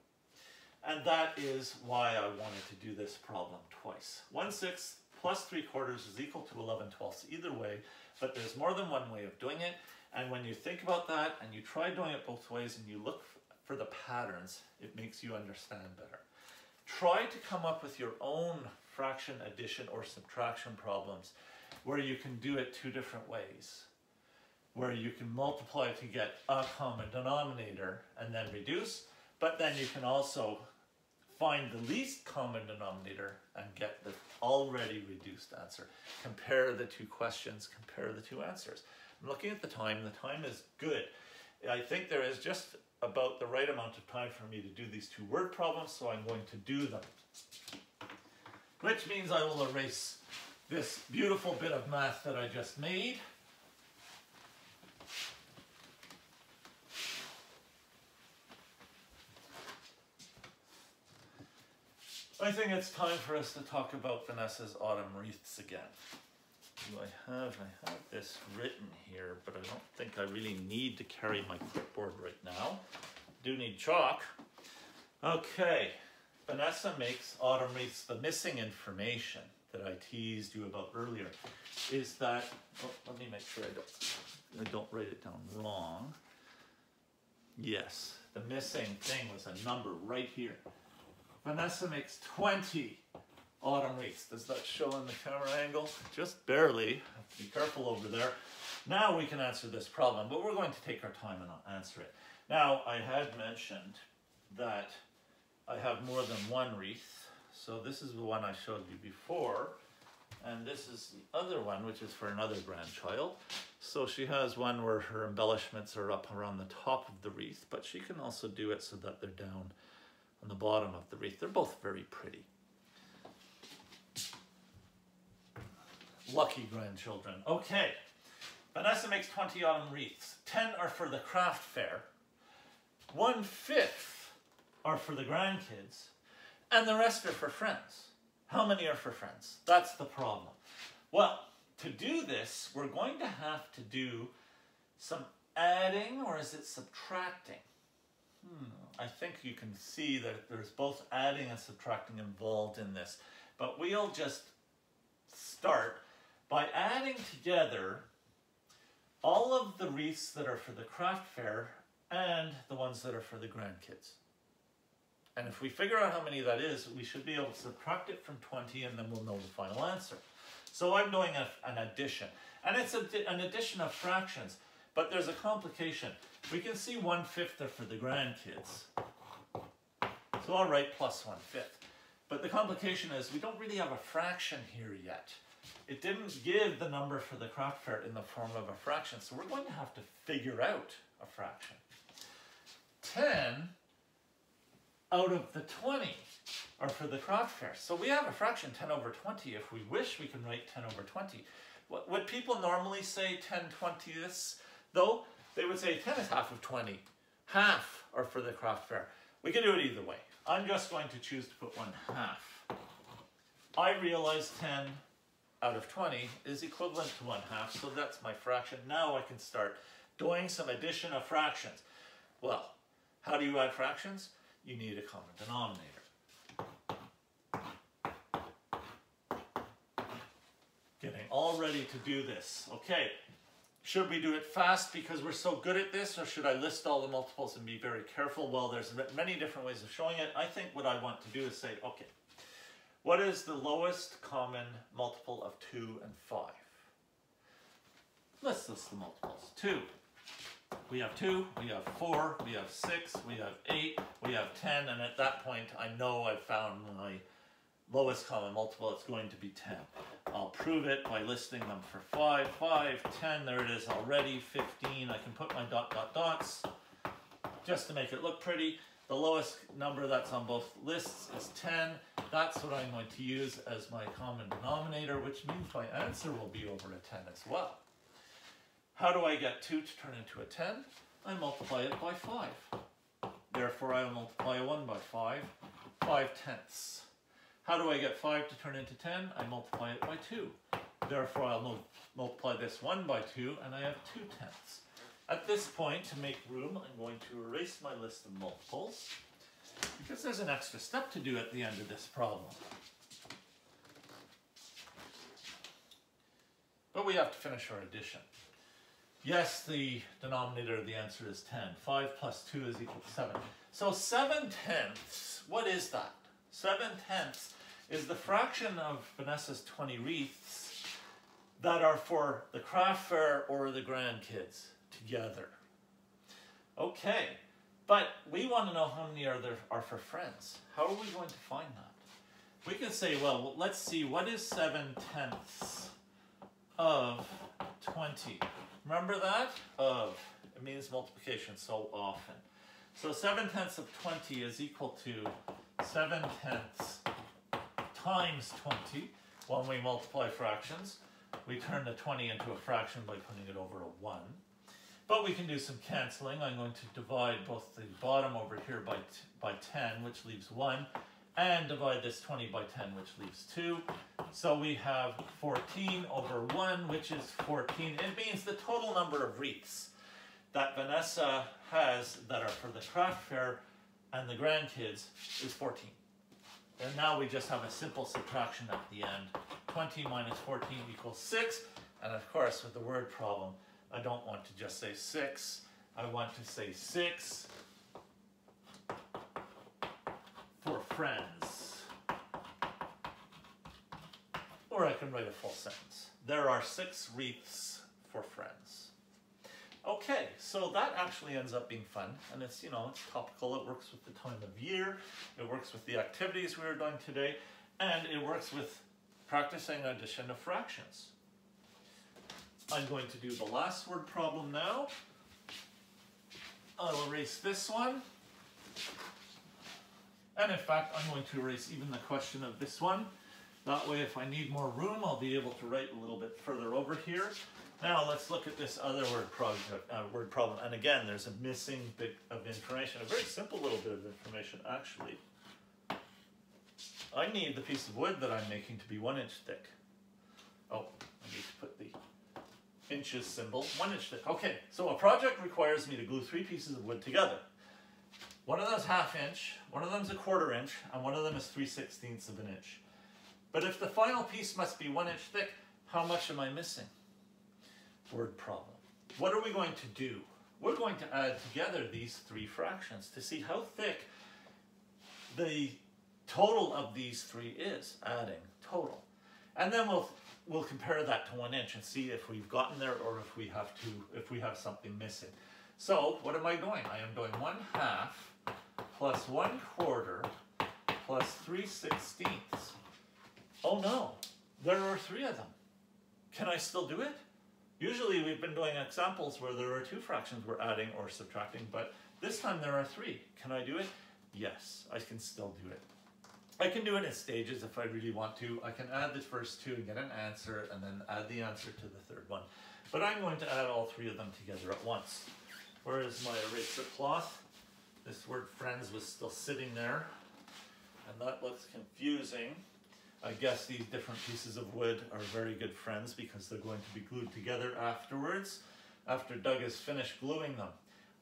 And that is why I wanted to do this problem twice. 1/6 plus 3/4 is equal to 11/12 either way, but there's more than one way of doing it. And when you think about that and you try doing it both ways and you look for the patterns, it makes you understand better. Try to come up with your own fraction addition or subtraction problems where you can do it two different ways, where you can multiply to get a common denominator and then reduce, but then you can also find the least common denominator and get the already reduced answer. Compare the two questions, compare the two answers. I'm looking at the time is good. I think there is just about the right amount of time for me to do these two word problems, so I'm going to do them. Which means I will erase this beautiful bit of math that I just made. I think it's time for us to talk about Vanessa's autumn wreaths again. I have this written here, but I don't think I really need to carry my clipboard right now. I do need chalk. Okay, Vanessa makes autumn wreaths. The missing information that I teased you about earlier is that, let me make sure I don't write it down wrong. Yes, the missing thing was a number right here. Vanessa makes 20 autumn wreaths. Does that show in the camera angle? Just barely. Have to be careful over there. Now we can answer this problem, but we're going to take our time and answer it. Now, I had mentioned that I have more than one wreath. So this is the one I showed you before, and this is the other one, which is for another grandchild. So she has one where her embellishments are up around the top of the wreath, but she can also do it so that they're down on the bottom of the wreath. They're both very pretty. Lucky grandchildren. Okay, Vanessa makes 20 autumn wreaths. 10 are for the craft fair. 1/5 are for the grandkids. And the rest are for friends. How many are for friends? That's the problem. Well, to do this, we're going to have to do some adding, or is it subtracting? I think you can see that there's both adding and subtracting involved in this. But we'll just start by adding together all of the wreaths that are for the craft fair and the ones that are for the grandkids. And if we figure out how many that is, we should be able to subtract it from 20 and then we'll know the final answer. So I'm doing an addition. And it's an addition of fractions, but there's a complication. We can see 1/5 are for the grandkids. So I'll write plus 1/5. But the complication is we don't really have a fraction here yet. It didn't give the number for the craft fair in the form of a fraction, so we're going to have to figure out a fraction. 10 out of the 20 are for the craft fair. So we have a fraction 10 over 20. If we wish, we can write 10 over 20. Would people normally say 10/20 this, though? They would say 10 is half of 20. Half are for the craft fair. We can do it either way. I'm just going to choose to put 1/2. I realize 10 out of 20 is equivalent to 1/2, so that's my fraction. Now I can start doing some addition of fractions. Well, how do you add fractions? You need a common denominator. Getting all ready to do this. Okay, should we do it fast because we're so good at this, or should I list all the multiples and be very careful? Well, there's many different ways of showing it. I think what I want to do is say, okay, what is the lowest common multiple of 2 and 5? Let's list the multiples. 2. We have 2, we have 4, we have 6, we have 8, we have 10, and at that point I know I've found my lowest common multiple. It's going to be 10. I'll prove it by listing them for 5, 5, 10, there it is already, 15. I can put my dots just to make it look pretty. The lowest number that's on both lists is 10. That's what I'm going to use as my common denominator, which means my answer will be over a 10 as well. How do I get 2 to turn into a 10? I multiply it by 5. Therefore, I will multiply a 1 by 5, 5/10. How do I get 5 to turn into 10? I multiply it by 2. Therefore, I'll multiply this 1 by 2, and I have 2/10. At this point, to make room, I'm going to erase my list of multiples, because there's an extra step to do at the end of this problem. but we have to finish our addition. Yes, the denominator of the answer is 10. 5 plus 2 is equal to 7. So 7/10, what is that? 7/10 is the fraction of Vanessa's 20 wreaths that are for the craft fair or the grandkids together. Okay, but we want to know how many are for friends. How are we going to find that? We can say, well, let's see, what is 7/10 of 20? Remember that? Of. It means multiplication so often. So 7/10 of 20 is equal to 7/10 times 20. When we multiply fractions, we turn the 20 into a fraction by putting it over a 1. But we can do some canceling. I'm going to divide both the bottom over here by 10, which leaves 1, and divide this 20 by 10, which leaves 2. So we have 14 over 1, which is 14. It means the total number of wreaths that Vanessa has that are for the craft fair and the grandkids is 14. And now we just have a simple subtraction at the end. 20 minus 14 equals 6. And of course, with the word problem, I don't want to just say 6. I want to say 6 for friends. Or I can write a full sentence. There are 6 wreaths for friends. Okay, so that actually ends up being fun, and it's, it's topical. It works with the time of year, it works with the activities we were doing today, and it works with practicing addition of fractions. I'm going to do the last word problem now. I'll erase this one. And in fact, I'm going to erase even the question of this one. That way, if I need more room, I'll be able to write a little bit further over here. Now let's look at this other word problem. And again, there's a missing bit of information, a very simple little bit of information actually. I need the piece of wood that I'm making to be 1 inch thick. Oh, I need to put the inches symbol, 1 inch thick. Okay, so a project requires me to glue 3 pieces of wood together. One of them is 1/2 inch, one of them is 1/4 inch, and one of them is 3/16 of an inch. But if the final piece must be 1 inch thick, how much am I missing? Word problem. What are we going to do? We're going to add together these 3 fractions to see how thick the total of these 3 is, adding total. And then we'll compare that to 1 inch and see if we've gotten there or if we have something missing. So what am I doing? I am doing 1/2 plus 1/4 plus 3/16. Oh no, there are 3 of them. Can I still do it? Usually we've been doing examples where there are 2 fractions we're adding or subtracting, but this time there are 3. Can I do it? Yes, I can still do it. I can do it in stages if I really want to. I can add the first 2 and get an answer, and then add the answer to the 3rd one. But I'm going to add all 3 of them together at once. Where is my eraser cloth? This word friends was still sitting there, and that looks confusing. I guess these different pieces of wood are very good friends because they're going to be glued together afterwards, after Doug has finished gluing them.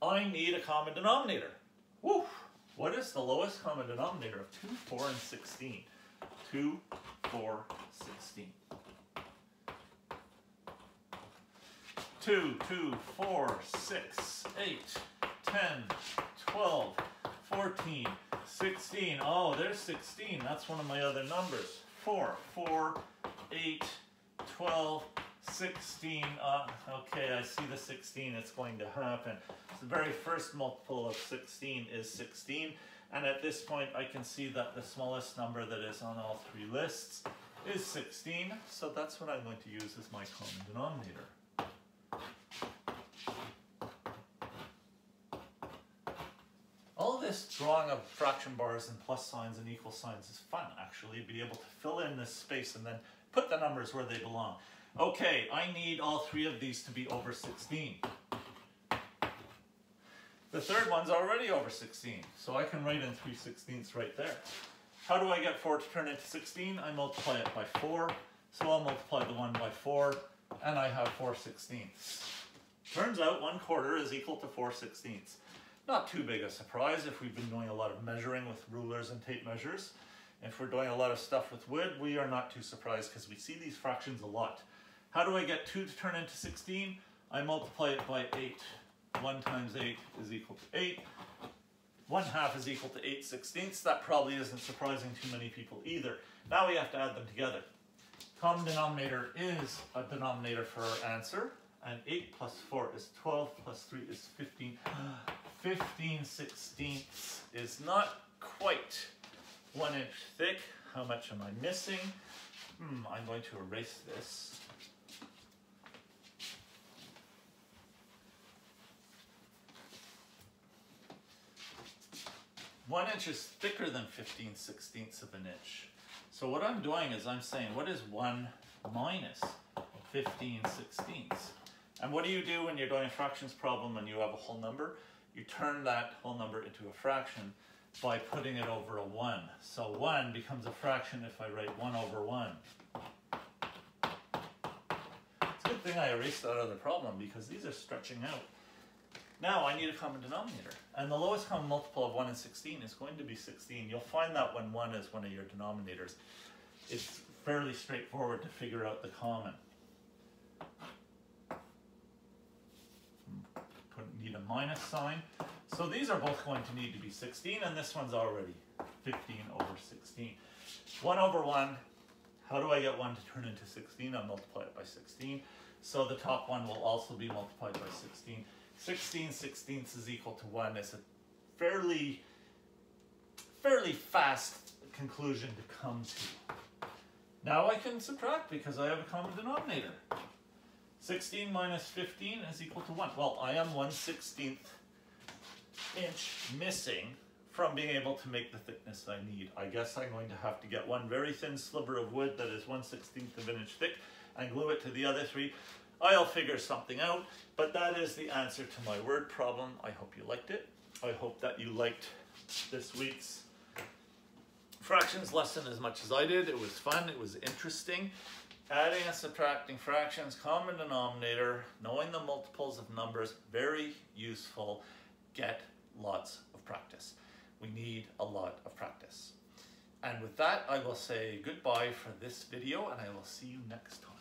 I need a common denominator. Woo! What is the lowest common denominator of 2, 4, and 16? 2, 4, 16. 2, 2, 4, 6, 8, 10, 12, 14, 16. Oh, there's 16. That's one of my other numbers. 4, 4, 8, 12, 16. Okay, I see the 16. It's going to happen. The very first multiple of 16 is 16. And at this point, I can see that the smallest number that is on all 3 lists is 16. So that's what I'm going to use as my common denominator. All this drawing of fraction bars and plus signs and equal signs is fun, actually. Be able to fill in this space and then put the numbers where they belong. Okay, I need all 3 of these to be over 16. The 3rd one's already over 16, so I can write in 3/16 right there. How do I get 4 to turn into 16? I multiply it by 4, so I'll multiply the 1 by 4, and I have 4/16. Turns out 1/4 is equal to 4/16. Not too big a surprise if we've been doing a lot of measuring with rulers and tape measures. If we're doing a lot of stuff with wood, we are not too surprised because we see these fractions a lot. How do I get 2 to turn into 16? I multiply it by 8. 1 times 8 is equal to 8. 1/2 is equal to 8/16. That probably isn't surprising to many people either. Now we have to add them together. Common denominator is a denominator for our answer. And 8 plus 4 is 12, plus 3 is 15. 15/16 is not quite 1 inch thick. How much am I missing? I'm going to erase this. 1 inch is thicker than 15/16 of an inch. So what I'm doing is I'm saying, what is 1 minus 15/16? And what do you do when you're doing a fractions problem and you have a whole number? You turn that whole number into a fraction by putting it over a 1. So 1 becomes a fraction if I write 1 over 1. It's a good thing I erased that other problem because these are stretching out. Now I need a common denominator. And the lowest common multiple of 1 and 16 is going to be 16. You'll find that when 1 is one of your denominators. It's fairly straightforward to figure out the common. Need a minus sign. So these are both going to need to be 16, and this one's already 15 over 16. 1 over 1, how do I get 1 to turn into 16? I'll multiply it by 16. So the top one will also be multiplied by 16. 16/16 is equal to 1 is a fairly fast conclusion to come to. Now I can subtract because I have a common denominator. 16 minus 15 is equal to 1. Well, I am 1/16 inch missing from being able to make the thickness I need. I guess I'm going to have to get one very thin sliver of wood that is 1/16 of an inch thick and glue it to the other 3. I'll figure something out, but that is the answer to my word problem. I hope you liked it. I hope that you liked this week's fractions lesson as much as I did. It was fun, it was interesting. Adding and subtracting fractions, common denominator, knowing the multiples of numbers, very useful. Get lots of practice. We need a lot of practice. And with that, I will say goodbye for this video, and I will see you next time.